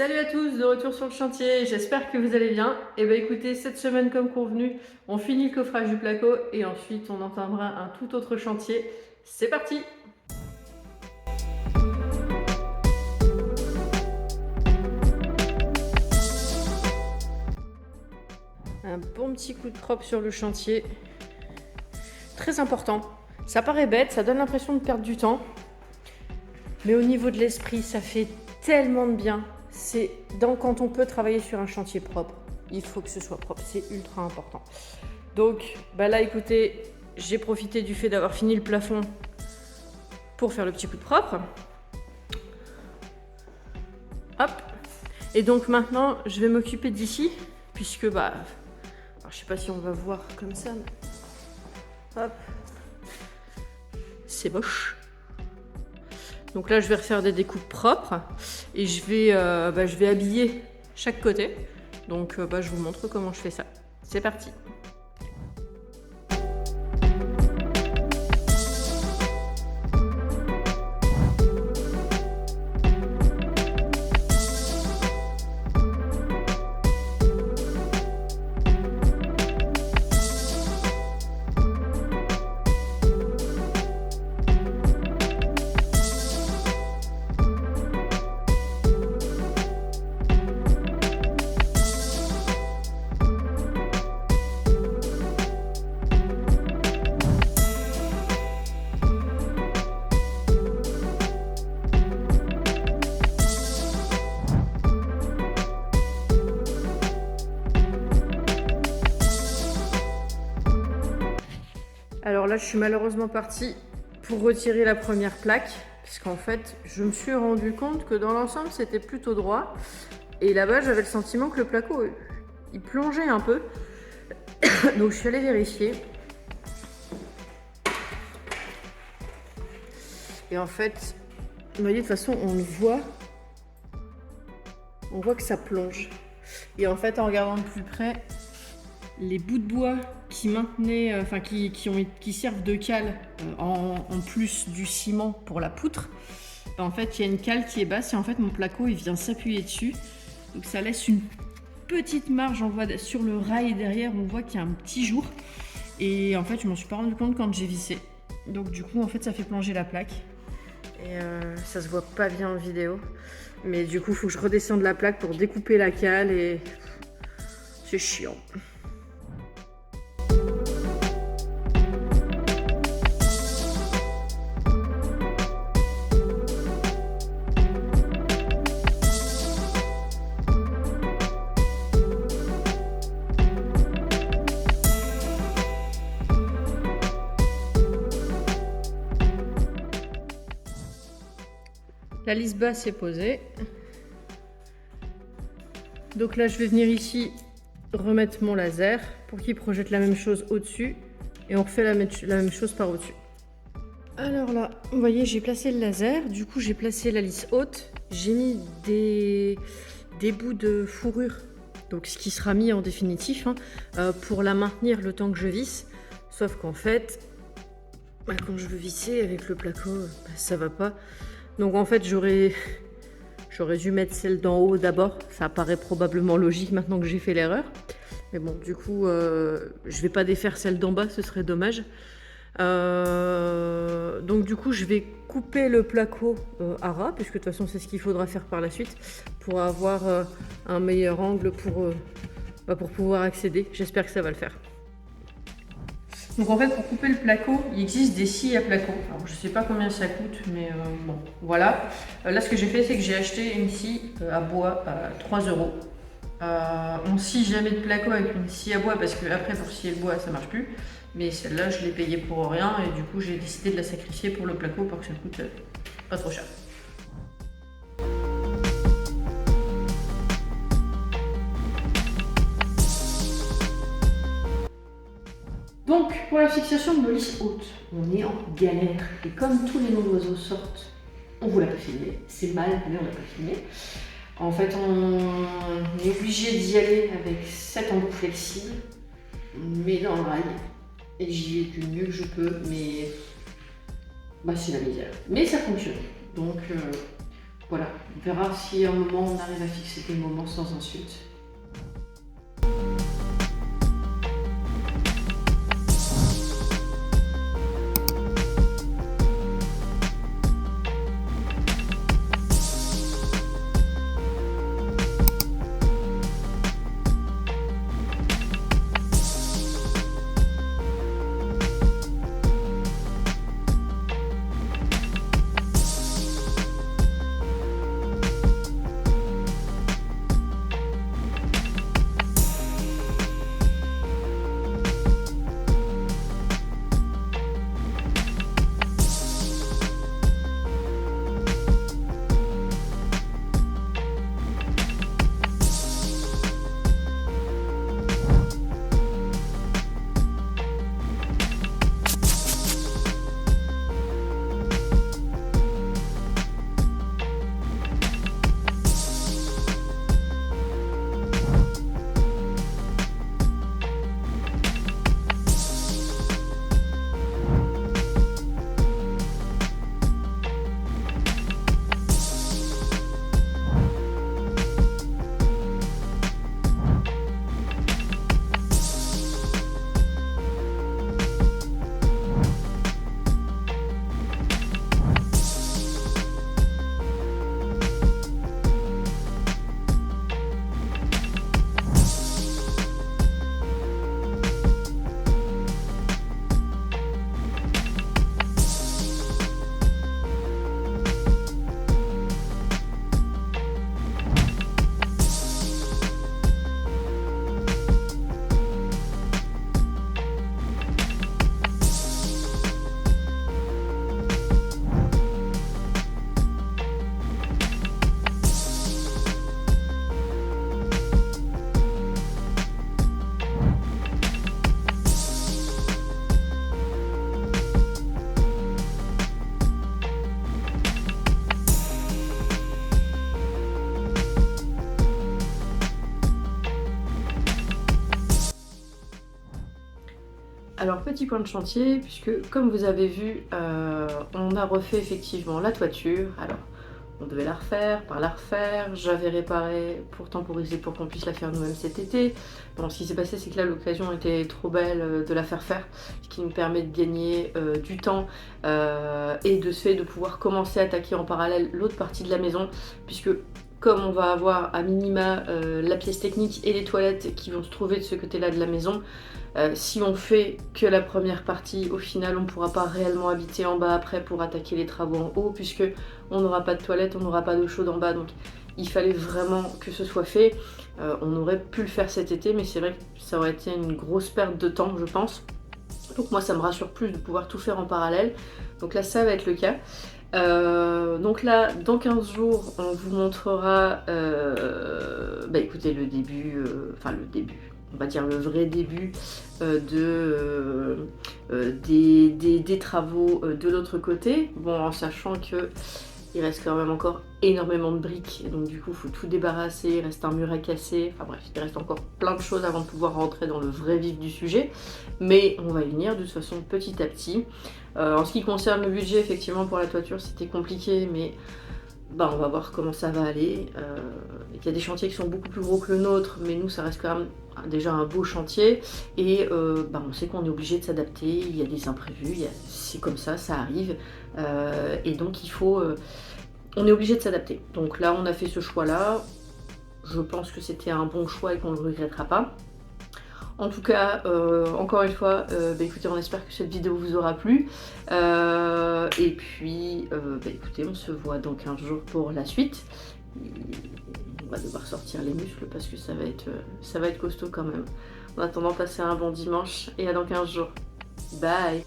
Salut à tous, de retour sur le chantier, j'espère que vous allez bien. Et bah écoutez, cette semaine comme convenu, on finit le coffrage du placo et ensuite on entamera un tout autre chantier. C'est parti! Un bon petit coup de propre sur le chantier, très important. Ça paraît bête, ça donne l'impression de perdre du temps, mais au niveau de l'esprit, ça fait tellement de bien. C'est quand on peut travailler sur un chantier propre, il faut que ce soit propre, c'est ultra important. Donc bah là écoutez, j'ai profité du fait d'avoir fini le plafond pour faire le petit coup de propre. Hop. Et donc maintenant je vais m'occuper d'ici, puisque bah, alors, je sais pas si on va voir comme ça, mais hop, c'est moche. Donc là, je vais refaire des découpes propres et je vais habiller chaque côté. Donc je vous montre comment je fais ça. C'est parti! Alors là, je suis malheureusement partie pour retirer la première plaque, parce qu'en fait, je me suis rendu compte que dans l'ensemble, c'était plutôt droit. Et là-bas, j'avais le sentiment que le placo, il plongeait un peu. Donc je suis allée vérifier. Et en fait, vous voyez, de toute façon, on le voit. On voit que ça plonge. Et en fait, en regardant de plus près, les bouts de bois qui maintenaient, qui servent de cale en plus du ciment pour la poutre, en fait il y a une cale qui est basse et en fait mon placo il vient s'appuyer dessus, donc ça laisse une petite marge. On voit sur le rail derrière, on voit qu'il y a un petit jour et en fait je m'en suis pas rendu compte quand j'ai vissé, donc du coup en fait ça fait plonger la plaque et ça se voit pas bien en vidéo, mais du coup il faut que je redescende la plaque pour découper la cale et c'est chiant. La lisse basse est posée. Donc là, je vais venir ici remettre mon laser pour qu'il projette la même chose au-dessus. Et on refait la même chose par au-dessus. Alors là, vous voyez, j'ai placé le laser. Du coup, j'ai placé la lisse haute. J'ai mis des bouts de fourrure. Donc ce qui sera mis en définitif pour la maintenir le temps que je visse. Sauf qu'en fait, quand je veux visser avec le placo, ça va pas. Donc en fait, j'aurais dû mettre celle d'en haut d'abord. Ça paraît probablement logique maintenant que j'ai fait l'erreur. Mais bon, du coup, je vais pas défaire celle d'en bas, ce serait dommage. Donc du coup, je vais couper le placo à ras, puisque de toute façon, c'est ce qu'il faudra faire par la suite pour avoir un meilleur angle pour pouvoir accéder. J'espère que ça va le faire. Donc en fait, pour couper le placo, il existe des scies à placo. Alors je sais pas combien ça coûte, mais bon, voilà. Là, ce que j'ai fait, c'est que j'ai acheté une scie à bois à 3 €. On scie jamais de placo avec une scie à bois parce que après, pour scier le bois, ça marche plus. Mais celle-là, je l'ai payée pour rien et du coup, j'ai décidé de la sacrifier pour le placo pour que ça coûte pas trop cher. Donc, pour la fixation de nos lisses hautes, on est en galère. Et comme tous les noms d'oiseaux sortent, on vous l'a pas filmé. C'est mal, mais on l'a pas filmé. En fait, on est obligé d'y aller avec 7 embouts flexibles, mais dans le rail. Et j'y vais du mieux que je peux, mais c'est la misère. Mais ça fonctionne. Donc, voilà. On verra si à un moment on arrive à fixer des moments sans insulte. Alors petit point de chantier, puisque comme vous avez vu, on a refait effectivement la toiture. Alors on devait la refaire, pas la refaire, j'avais réparé pour temporiser pour qu'on puisse la faire nous-mêmes cet été. Bon, ce qui s'est passé, c'est que là l'occasion était trop belle de la faire faire, ce qui nous permet de gagner du temps et de ce fait de pouvoir commencer à attaquer en parallèle l'autre partie de la maison, puisque comme on va avoir à minima la pièce technique et les toilettes qui vont se trouver de ce côté-là de la maison, si on fait que la première partie, au final on ne pourra pas réellement habiter en bas après pour attaquer les travaux en haut, puisque on n'aura pas de toilette, on n'aura pas d'eau chaude en bas, donc il fallait vraiment que ce soit fait. On aurait pu le faire cet été, mais c'est vrai que ça aurait été une grosse perte de temps, je pense. Donc moi ça me rassure plus de pouvoir tout faire en parallèle, donc là ça va être le cas. Donc là, dans 15 jours, on vous montrera, écoutez, le début, on va dire le vrai début des travaux de l'autre côté. Bon, en sachant que il reste quand même encore énormément de briques, donc du coup il faut tout débarrasser, il reste un mur à casser, enfin bref, il reste encore plein de choses avant de pouvoir rentrer dans le vrai vif du sujet, mais on va y venir de toute façon petit à petit. En ce qui concerne le budget, effectivement pour la toiture c'était compliqué, mais on va voir comment ça va aller. Il y a des chantiers qui sont beaucoup plus gros que le nôtre, mais nous ça reste quand même déjà un beau chantier, et on sait qu'on est obligé de s'adapter, il y a des imprévus, c'est comme ça arrive, et donc il faut... on est obligé de s'adapter. Donc là on a fait ce choix là, je pense que c'était un bon choix et qu'on ne le regrettera pas. En tout cas, encore une fois, écoutez, on espère que cette vidéo vous aura plu. Et puis, écoutez, on se voit dans 15 jours pour la suite. On va devoir sortir les muscles parce que ça va être costaud quand même. En attendant, passez un bon dimanche et à dans 15 jours. Bye!